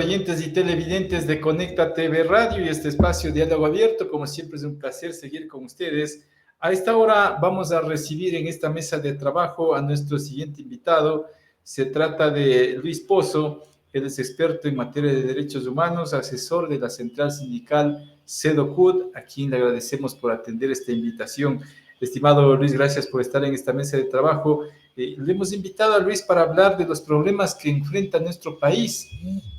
Oyentes y televidentes de Conecta TV Radio y este espacio Diálogo Abierto, como siempre es un placer seguir con ustedes. A esta hora vamos a recibir en esta mesa de trabajo a nuestro siguiente invitado. Se trata de Luis Pozo, él es experto en materia de derechos humanos, asesor de la central sindical CEDOCUT, a quien le agradecemos por atender esta invitación. Estimado Luis, gracias por estar en esta mesa de trabajo. Le hemos invitado a Luis para hablar de los problemas que enfrenta nuestro país.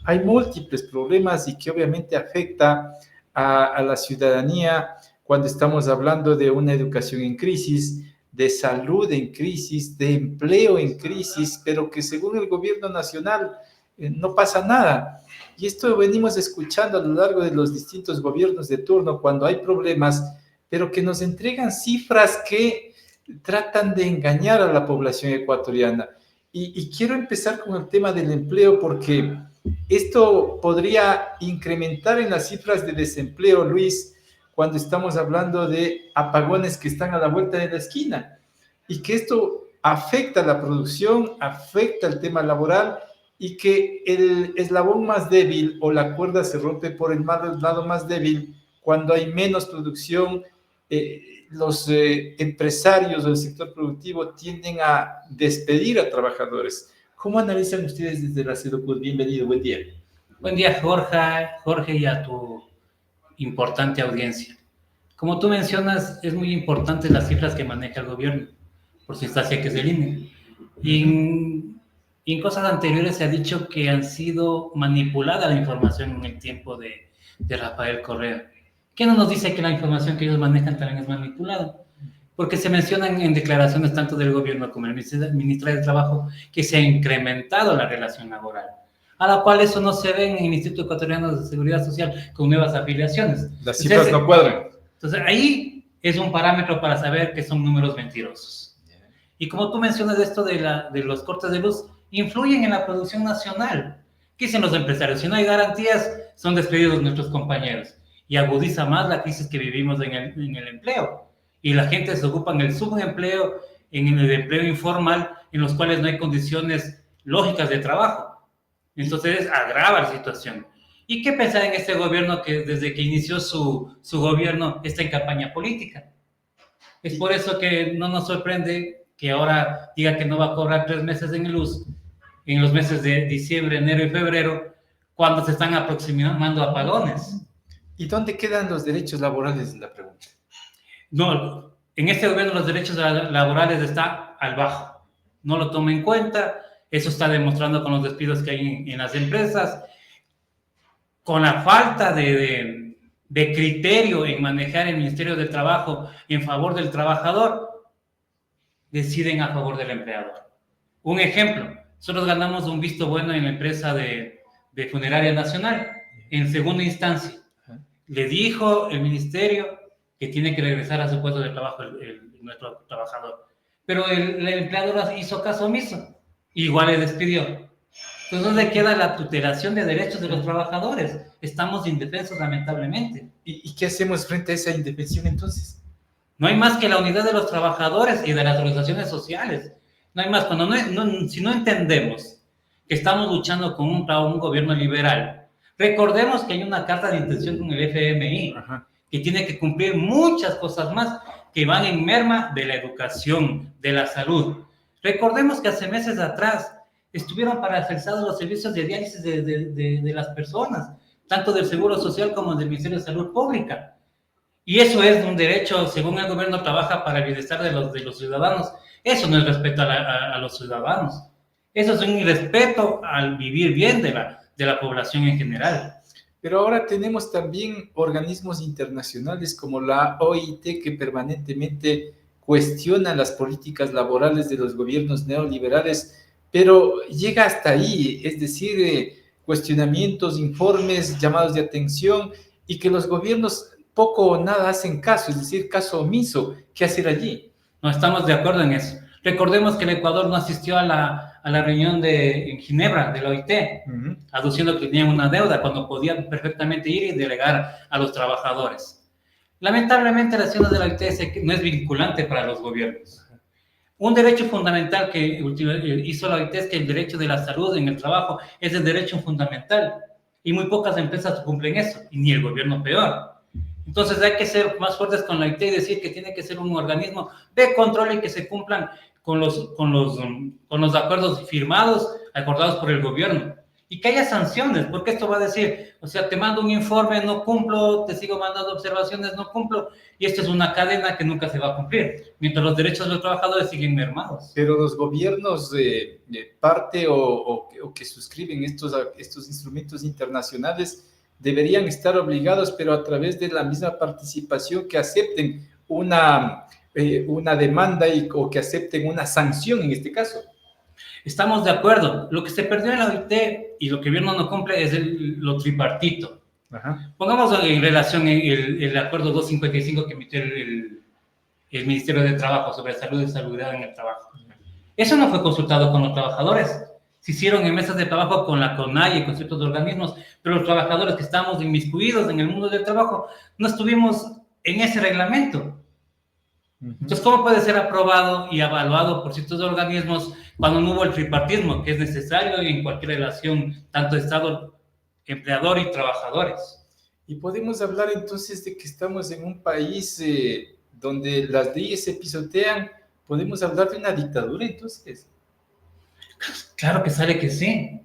Hay múltiples problemas y que obviamente afecta a la ciudadanía cuando estamos hablando de una educación en crisis, de salud en crisis, de empleo en crisis, pero que según el gobierno nacional no pasa nada. Y esto venimos escuchando a lo largo de los distintos gobiernos de turno cuando hay problemas, pero que nos entregan cifras que tratan de engañar a la población ecuatoriana. Y quiero empezar con el tema del empleo porque esto podría incrementar en las cifras de desempleo, Luis, cuando estamos hablando de apagones que están a la vuelta de la esquina y que esto afecta a la producción, afecta el tema laboral y que el eslabón más débil o la cuerda se rompe por el lado más débil cuando hay menos producción. Los empresarios del sector productivo tienden a despedir a trabajadores. ¿Cómo analizan ustedes desde la CEDOCUT? Bienvenido, buen día. Buen día, Jorge, y a tu importante audiencia. Como tú mencionas, es muy importante las cifras que maneja el gobierno, por su instancia que es el INE. Y en cosas anteriores se ha dicho que han sido manipulada la información en el tiempo de Rafael Correa. ¿Qué no nos dice que la información que ellos manejan también es manipulada? Porque se mencionan en declaraciones tanto del gobierno como el ministro del Trabajo que se ha incrementado la relación laboral, a la cual eso no se ve en el Instituto Ecuatoriano de Seguridad Social con nuevas afiliaciones. Las cifras no cuadran. Entonces, ahí es un parámetro para saber que son números mentirosos. Y como tú mencionas esto de los cortes de luz, influyen en la producción nacional. ¿Qué dicen los empresarios? Si no hay garantías, son despedidos nuestros compañeros. Y agudiza más la crisis que vivimos en el empleo. Y la gente se ocupa en el subempleo, en el empleo informal, en los cuales no hay condiciones lógicas de trabajo. Entonces agrava la situación. ¿Y qué pensar en este gobierno que desde que inició su gobierno está en campaña política? Es por eso que no nos sorprende que ahora diga que no va a cobrar 3 meses en luz en los meses de diciembre, enero y febrero, cuando se están aproximando apagones. ¿Y dónde quedan los derechos laborales? La pregunta. No, en este gobierno los derechos laborales están al bajo. No lo toma en cuenta. Eso está demostrando con los despidos que hay en las empresas, con la falta de criterio en manejar el Ministerio del Trabajo en favor del trabajador, deciden a favor del empleador. Un ejemplo, nosotros ganamos un visto bueno en la empresa de Funeraria Nacional, en segunda instancia. Le dijo el ministerio que tiene que regresar a su puesto de trabajo nuestro trabajador. Pero el empleador hizo caso omiso, igual le despidió. Entonces, ¿dónde queda la tutelación de derechos de los trabajadores? Estamos indefensos, lamentablemente. ¿Y qué hacemos frente a esa indefensión entonces? No hay más que la unidad de los trabajadores y de las organizaciones sociales. No hay más. Si no entendemos que estamos luchando con un gobierno liberal, recordemos que hay una carta de intención con el FMI, que tiene que cumplir muchas cosas más que van en merma de la educación, de la salud. Recordemos que hace meses atrás estuvieron paralizados los servicios de diálisis de las personas, tanto del Seguro Social como del Ministerio de Salud Pública. Y eso es un derecho, según el gobierno trabaja para el bienestar de los ciudadanos. Eso no es respeto a los ciudadanos. Eso es un irrespeto al vivir bien de la población en general. Pero ahora tenemos también organismos internacionales como la OIT que permanentemente cuestionan las políticas laborales de los gobiernos neoliberales, pero llega hasta ahí, es decir, cuestionamientos, informes, llamados de atención y que los gobiernos poco o nada hacen caso, es decir, caso omiso. ¿Qué hacer allí? No estamos de acuerdo en eso. Recordemos que el Ecuador no asistió a la reunión en Ginebra de la OIT, aduciendo que tenían una deuda cuando podían perfectamente ir y delegar a los trabajadores. Lamentablemente, la acción de la OIT no es vinculante para los gobiernos. Un derecho fundamental que hizo la OIT es que el derecho de la salud en el trabajo es el derecho fundamental. Y muy pocas empresas cumplen eso, y ni el gobierno peor. Entonces hay que ser más fuertes con la IT y decir que tiene que ser un organismo de control y que se cumplan con los acuerdos firmados, acordados por el gobierno. Y que haya sanciones, porque esto va a decir, o sea, te mando un informe, no cumplo, te sigo mandando observaciones, no cumplo, y esto es una cadena que nunca se va a cumplir, mientras los derechos de los trabajadores siguen mermados. Pero los gobiernos de parte o que suscriben estos instrumentos internacionales deberían estar obligados, pero a través de la misma participación, que acepten una demanda o que acepten una sanción en este caso. Estamos de acuerdo. Lo que se perdió en la OIT y lo que el gobierno no cumple es lo tripartito. Ajá. Pongamos en relación el acuerdo 255 que emitió el Ministerio de Trabajo sobre salud y salubridad en el trabajo. Eso no fue consultado con los trabajadores. Se hicieron en mesas de trabajo con la CONAIE y con ciertos organismos, pero los trabajadores que estamos inmiscuidos en el mundo del trabajo no estuvimos en ese reglamento. Entonces, ¿cómo puede ser aprobado y evaluado por ciertos organismos cuando no hubo el tripartismo, que es necesario en cualquier relación, tanto Estado, empleador y trabajadores? Y podemos hablar entonces de que estamos en un país donde las leyes se pisotean. ¿Podemos hablar de una dictadura entonces? Claro que sale que sí.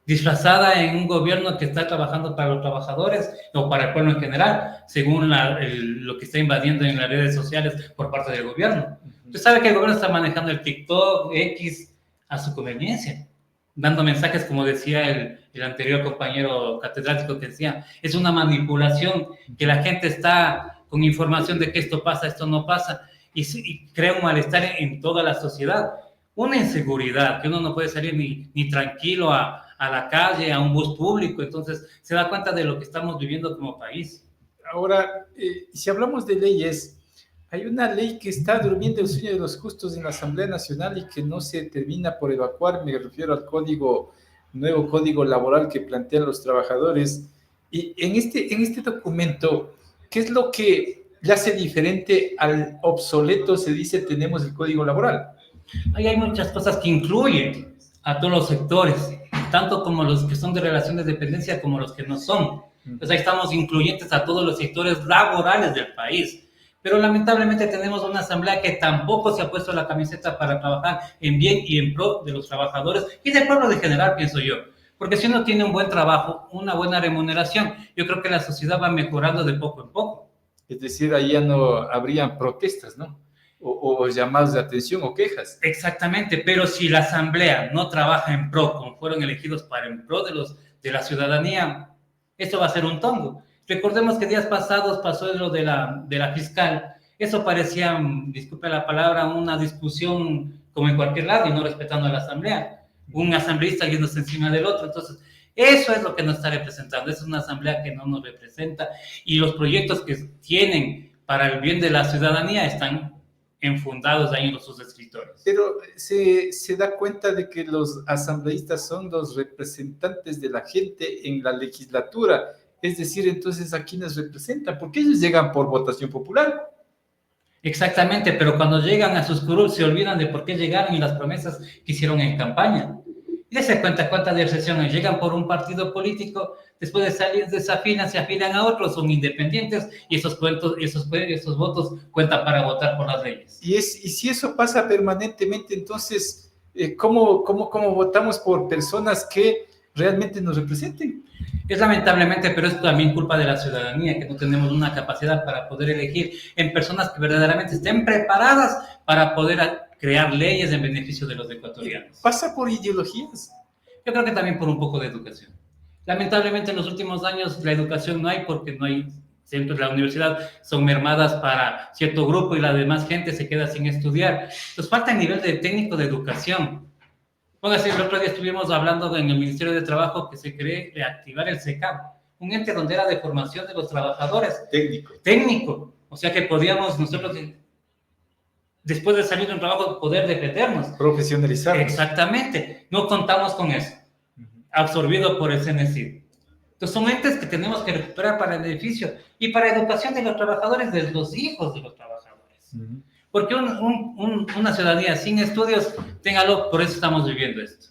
Disfrazada en un gobierno que está trabajando para los trabajadores o para el pueblo en general, según lo que está invadiendo en las redes sociales por parte del gobierno. Usted sabe que el gobierno está manejando el TikTok, X, a su conveniencia, dando mensajes, como decía el anterior compañero catedrático que decía, es una manipulación, que la gente está con información de que esto pasa, esto no pasa, y crea un malestar en toda la sociedad. Una inseguridad, que uno no puede salir ni tranquilo a la calle, a un bus público. Entonces se da cuenta de lo que estamos viviendo como país. Ahora, si hablamos de leyes, hay una ley que está durmiendo el sueño de los justos en la Asamblea Nacional y que no se termina por evacuar. Me refiero al nuevo código laboral que plantean los trabajadores. Y en este documento, ¿qué es lo que le hace diferente al obsoleto? Se dice, tenemos el código laboral. Ahí hay muchas cosas que incluyen a todos los sectores, tanto como los que son de relación de dependencia como los que no son. Entonces ahí estamos incluyentes a todos los sectores laborales del país. Pero lamentablemente tenemos una asamblea que tampoco se ha puesto la camiseta para trabajar en bien y en pro de los trabajadores y del pueblo en general, pienso yo. Porque si uno tiene un buen trabajo, una buena remuneración, yo creo que la sociedad va mejorando de poco en poco. Es decir, ahí ya no habrían protestas, ¿no? O llamados de atención o quejas. Exactamente, pero si la asamblea no trabaja en pro, como fueron elegidos para en pro de la ciudadanía, esto va a ser un tongo. Recordemos que días pasados pasó lo de la fiscal. Eso parecía, disculpe la palabra, una discusión como en cualquier lado y no respetando a la asamblea. Un asambleísta yéndose encima del otro. Entonces, eso es lo que nos está representando. Es una asamblea que no nos representa y los proyectos que tienen para el bien de la ciudadanía están enfundados ahí en sus escritores. Pero se da cuenta de que los asambleístas son los representantes de la gente en la legislatura. Es decir, entonces, ¿a quiénes representan? Porque ellos llegan por votación popular. Exactamente, pero cuando llegan a sus curules se olvidan de por qué llegaron y las promesas que hicieron en campaña. Y dése cuenta cuántas deserciones llegan por un partido político, después de salir desafinan, se afilan a otros, son independientes y esos votos cuentan para votar por las leyes. Y si eso pasa permanentemente, entonces, ¿cómo votamos por personas que realmente nos representen? Es lamentablemente, pero es también culpa de la ciudadanía, que no tenemos una capacidad para poder elegir en personas que verdaderamente estén preparadas para poder crear leyes en beneficio de los ecuatorianos. ¿Pasa por ideologías? Yo creo que también por un poco de educación. Lamentablemente en los últimos años la educación no hay porque no hay centros, la universidad son mermadas para cierto grupo y la demás gente se queda sin estudiar. Entonces falta el nivel de técnico de educación. Póngase, el otro día estuvimos hablando en el Ministerio de Trabajo que se cree reactivar el SECAM, un ente donde era de formación de los trabajadores. Técnico. O sea que podíamos nosotros, después de salir de un trabajo, poder defendernos. Profesionalizar. Exactamente. No contamos con eso. Absorbido por el CNCID. Entonces son entes que tenemos que recuperar para el beneficio y para educación de los trabajadores, de los hijos de los trabajadores. Porque una ciudadanía sin estudios, téngalo, por eso estamos viviendo esto.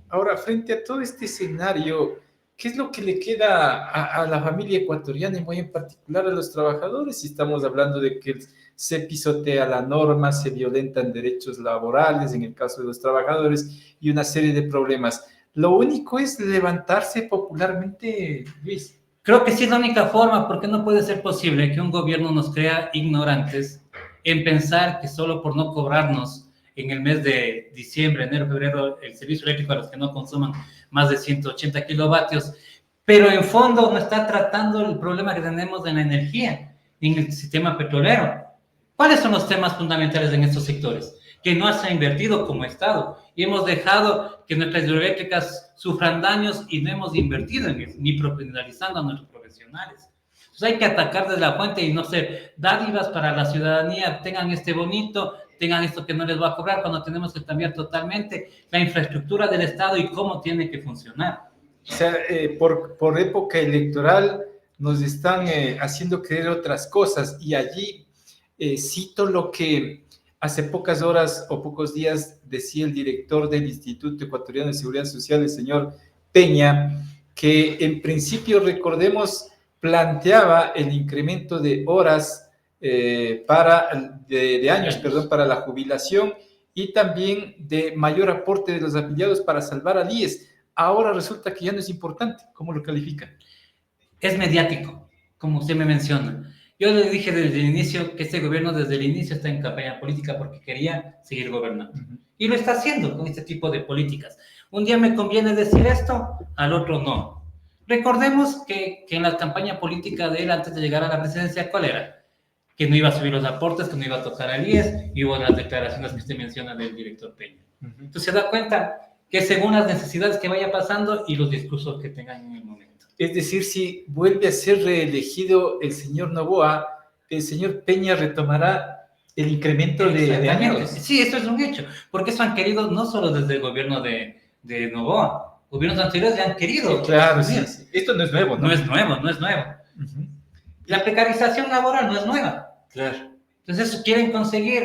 Ahora, frente a todo este escenario, ¿qué es lo que le queda a la familia ecuatoriana y muy en particular a los trabajadores? Si estamos hablando de que se pisotea la norma, se violentan derechos laborales en el caso de los trabajadores y una serie de problemas. Lo único es levantarse popularmente, Luis. Creo que sí es la única forma, porque no puede ser posible que un gobierno nos crea ignorantes en pensar que solo por no cobrarnos en el mes de diciembre, enero, febrero, el servicio eléctrico a los que no consuman más de 180 kilovatios, pero en fondo no está tratando el problema que tenemos en la energía, en el sistema petrolero. ¿Cuáles son los temas fundamentales en estos sectores? Que no se ha invertido como Estado y hemos dejado que nuestras hidroeléctricas sufran daños y no hemos invertido en eso, ni profesionalizando a nuestros profesionales. Entonces hay que atacar desde la fuente y no ser dádivas para la ciudadanía, tengan este bonito, tengan esto que no les va a cobrar, cuando tenemos que cambiar totalmente la infraestructura del Estado y cómo tiene que funcionar. O sea, por época electoral nos están haciendo creer otras cosas y allí cito lo que hace pocas horas o pocos días decía el director del Instituto Ecuatoriano de Seguridad Social, el señor Peña, que en principio, recordemos, planteaba el incremento de horas de años, perdón, para la jubilación y también de mayor aporte de los afiliados para salvar al IES. Ahora resulta que ya no es importante. ¿Cómo lo califican? Es mediático, como usted me menciona. Yo le dije desde el inicio que este gobierno desde el inicio está en campaña política porque quería seguir gobernando. Y lo está haciendo con este tipo de políticas. Un día me conviene decir esto, al otro no. Recordemos que en la campaña política de él antes de llegar a la presidencia, ¿cuál era? Que no iba a subir los aportes, que no iba a tocar al IES, y hubo las declaraciones que usted menciona del director Peña. Entonces se da cuenta que según las necesidades que vaya pasando y los discursos que tengan en el momento. Es decir, si vuelve a ser reelegido el señor Noboa, el señor Peña retomará el incremento de años. Sí, esto es un hecho, porque eso han querido no solo desde el gobierno de Noboa, gobiernos anteriores ya han querido. Sí, claro, sí, sí. Esto no es nuevo, ¿no? No es nuevo. Uh-huh. La precarización laboral no es nueva. Claro. Entonces quieren conseguir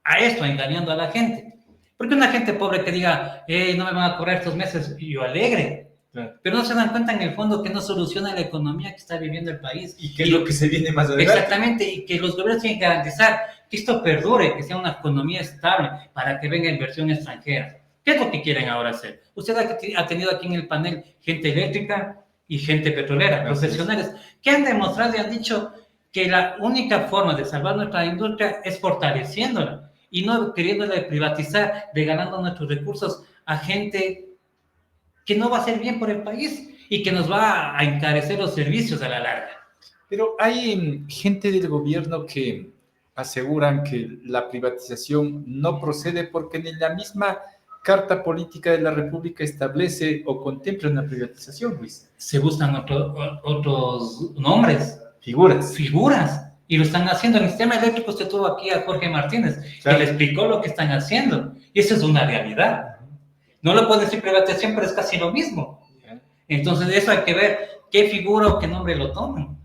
a esto, engañando a la gente. Porque una gente pobre que diga, no me van a cobrar estos meses, y yo alegre. Claro. Pero no se dan cuenta en el fondo que no soluciona la economía que está viviendo el país. Y que es lo que se viene más adelante. Exactamente, y que los gobiernos tienen que garantizar que esto perdure, que sea una economía estable para que venga inversión extranjera. ¿Qué es lo que quieren ahora hacer? Usted ha tenido aquí en el panel gente eléctrica y gente petrolera, profesionales, que han demostrado y han dicho que la única forma de salvar nuestra industria es fortaleciéndola y no queriéndola privatizar, regalando nuestros recursos a gente que no va a hacer bien por el país y que nos va a encarecer los servicios a la larga. Pero hay gente del gobierno que aseguran que la privatización no procede porque en la misma Carta Política de la República establece o contempla una privatización, Luis. Se buscan otros nombres. Figuras. Y lo están haciendo. En el sistema eléctrico usted tuvo aquí a Jorge Martínez, claro, que le explicó lo que están haciendo. Y eso es una realidad. No lo puede decir privatización, pero es casi lo mismo. Entonces, eso hay que ver qué figura o qué nombre lo toman.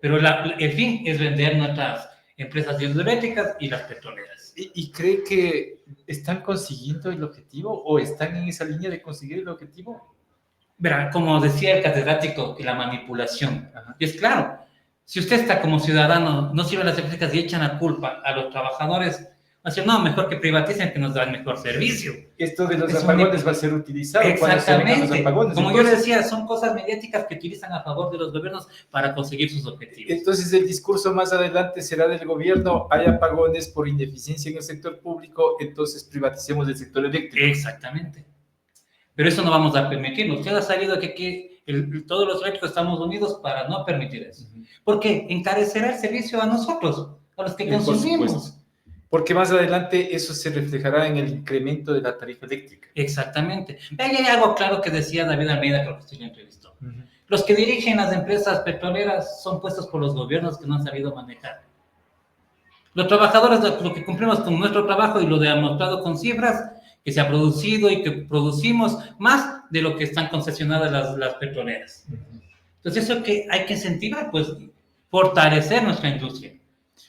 Pero el fin es vender nuestras empresas hidroeléctricas y las petroleras. ¿Y cree que están consiguiendo el objetivo o están en esa línea de conseguir el objetivo? Verá, como decía el catedrático, la manipulación. Ajá. Y es claro, si usted está como ciudadano, no sirve las eléctricas y echan la culpa a los trabajadores, va a decir, no, mejor que privaticen, que nos dan mejor servicio. Esto de los apagones va a ser utilizado. Exactamente. Los apagones. Como yo les decía, son cosas mediáticas que utilizan a favor de los gobiernos para conseguir sus objetivos. Entonces el discurso más adelante será del gobierno, hay apagones por ineficiencia en el sector público, entonces privaticemos el sector eléctrico. Exactamente. Pero eso no vamos a permitirlo. Usted ha sabido que todos los eléctricos estamos unidos para no permitir eso. Porque encarecerá el servicio a nosotros, a los que consumimos. Porque más adelante eso se reflejará en el incremento de la tarifa eléctrica. Exactamente. Ahí hay algo claro que decía David Almeida, creo que usted lo entrevistó. Los que dirigen las empresas petroleras son puestos por los gobiernos que no han sabido manejar. Los trabajadores, lo que cumplimos con nuestro trabajo y lo demostrado con cifras, que se ha producido y que producimos más de lo que están concesionadas las petroleras. Entonces eso que hay que incentivar, pues fortalecer nuestra industria.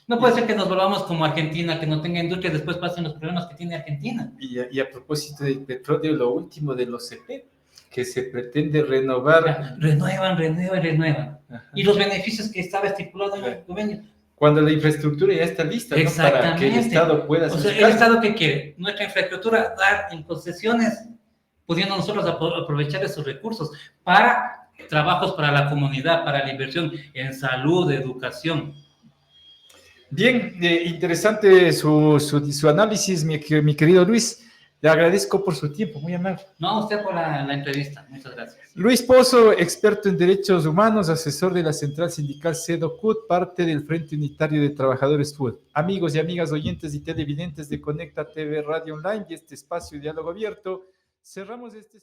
No puede ser que nos volvamos como Argentina, que no tenga industria y después pasen los problemas que tiene Argentina. Y a propósito del petróleo, lo último de los CP, que se pretende renovar. Renuevan. Ajá. Y los beneficios que estaba estipulado en el convenio. Cuando la infraestructura ya está lista, ¿no? Para que el Estado pueda hacer O sea, su ¿el cargo. Estado qué quiere? Nuestra infraestructura dar en concesiones, pudiendo nosotros aprovechar esos recursos para trabajos para la comunidad, para la inversión en salud, educación. Bien, interesante su análisis, mi querido Luis. Le agradezco por su tiempo, muy amable. No, a usted por la entrevista. Muchas gracias. Luis Pozo, experto en derechos humanos, asesor de la Central Sindical CEDOCUT, parte del Frente Unitario de Trabajadores FUD. Amigos y amigas oyentes y televidentes de Conecta TV Radio Online y este espacio Diálogo Abierto, cerramos este...